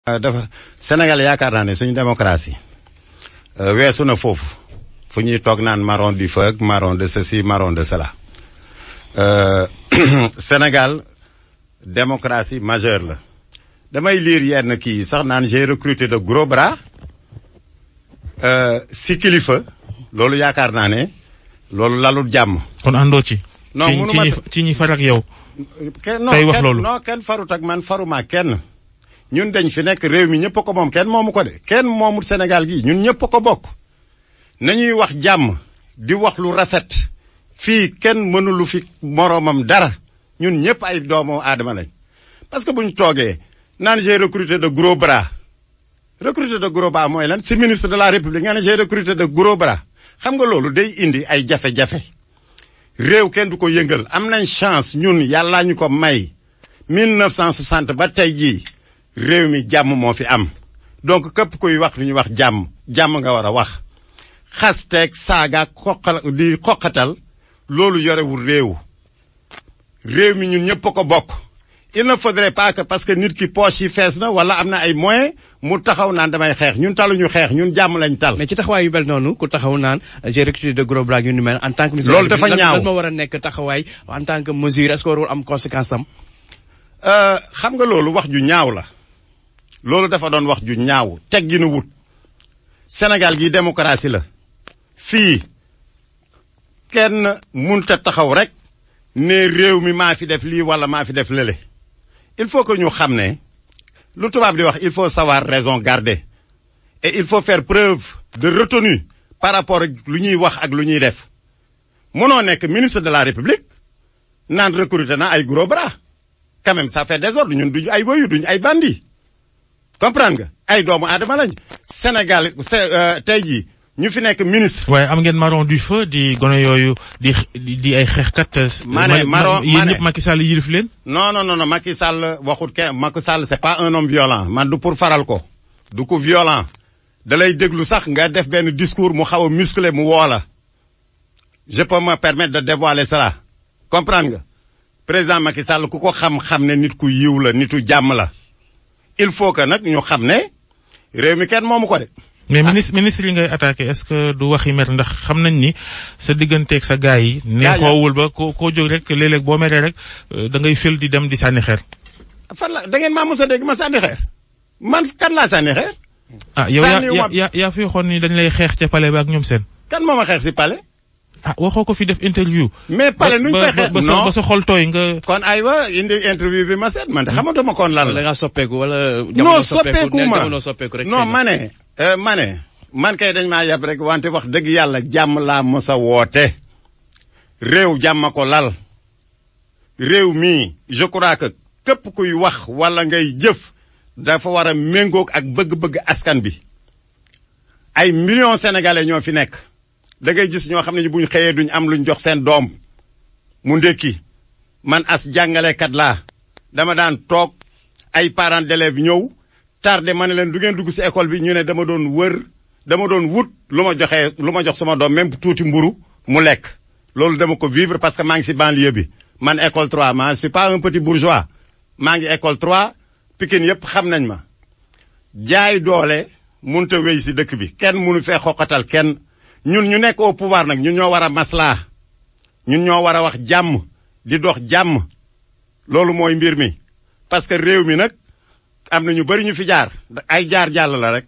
dafa Sénégal yaakaar naa ne suñu démocratie weesu na foofu fu ñuy toog naan marron du feu ak marron de ceci marron de cela Sénégal démocratie majeure la damay lire yenn kii sax naan j'ai recruté de gros bras si kilifa loolu yaakaar naa ne loolu lalul jàmm. kon àndoo ci. non mënuma ci ñi far ak yow. tey wax loolu non kenn farut ak man faruma kenn. ñun dañ fi nekk réew mi ñëpp a ko moom kenn moomu ko de kenn moomul Sénégal gi ñun ñëpp a ko bokk nañuy wax jàmm di wax lu rafet fii kenn mënulu fi moroomam dara ñun ñëpp ay doomu aadama lañ parce que bu ñu toogee naan j'ai recruté de gros bras recruté de gros bras mooy lan si ministre de la République nga ne j'ai recruté de gros bras xam nga loolu day indi ay jafe-jafe réew kenn du ko yëngal am nañ chance ñun yàllaa ñu ko may 1960 ba tey jii réew mi jàmm moo fi am donc képp kuy wax lu ñuy wax jàmm nga war a wax xasteeg saaga di xoqatal loolu yorewul réew mi ñun ñëpp a ko bokk il ne faudrait pas que parce que nit ki poche yi fees na wala am na ay moyens mu taxaw naan damay xeex ñun taluñu xeex ñun jàmm lañ tal. mais ci taxawaay yu mel noonu ku taxaw naan j'ai recruté de gros bras yu ni mel en tant que. loolu dafa ñaaw lan ma war a nekk taxawaay en tant que mesure est-ce que warul am conséquence tam. xam nga loolu wax ju ñaaw la. loolu dafa doon wax ju ñaaw tegginu wut Sénégal gi démocratie la fii kenn munta taxaw rek ne réew mi maa fi def lii wala maa fi def lële il faut que ñu xam ne lu tubaab di wax il faut savoir raison garder et il faut faire preuve de retenue par rapport ak lu ñuy wax ak lu ñuy def mënoo nekk ministre de la République naan recruter na ay gros bras quand même ça fait désordre ñun duñu ay woyu duñu ay bandits comprendre nga ay doomu aadama lañ Sénégal tey jii ñu fi nekk ministre. waaye am ngeen marron du feu di gone yooyu di ay xeexkat. yéen ñëpp Macky Sall yilif leen. non Macky Sall waxut kenn Macky Sall c'est pas un homme violent man du pour faral ko. du ko violent da lay déglu sax nga def benn discours mu xaw a musclé mu woo la je peux me permettre de dévoiler cela comprendre nga président Macky Sall ku ko xam ne nit ku yiw la nitu jàmm la. il faut que nag ñu xam ne réew mi kenn moomu ko de. mais ministre yi ngay attaqué est-ce que du waxi mer ndax xam nañ ni sa digganteeg sa gars yi. neexoowul ba koo jóg rek léeg-léeg boo meree rek da ngay fël di dem di sànni xeer. fan la da ngeen maa mos a dégg ma sànni xeer man kan laa sànni xeer. ah yow yaa fi waxoon ni dañ lay xeex ca palais ba ak ñoom seen. kan moo ma xeex si palais. ah waxoo ko fi def interview. mais palais nuñ fay xeex non ba sa xol tooy nga. kon aywa indi interview bi ma seet man de xamatuma kon lan la. da ngaa soppeeku wala. non soppeeku ma rek. non man kay dañ maa yab rek wante wax dëgg yàlla jàmm laa mos a woote. réew jàmm ko lal. réew mii je crois que képp kuy wax wala ngay jëf dafa war a méngoog ak bëgg-bëgg askan bi. ay millions sénégalais ñoo fi nekk. da ngay gis ñoo xam ne bu ñu xëyee duñ am luñ jox seen doom mu ndékki man as jàngalekat laa dama daan toog ay parents d'élèves ñëw tardé ma ne leen du ngeen dugg ci école bi ñu ne dama doon wut lu ma jox sama doom même tuuti mburu mu lekk loolu dama ko vivre parce que maa ngi ci banlieue bi man école 3 je suis pas un petit bourgeois maa ngi école 3 Pikine yépp xam nañ ma jaay doole munta wéy ci dëkk bi kenn munu fee xoqatal kenn ñun ñu nekk au pouvoir nag ñun ñoo war a maslaa ñun ñoo war a wax jàmm di dox jàmm loolu mooy mbir mi parce que réew mi nag am na ñu bari ñu fi jaar ay jaar jàll la rek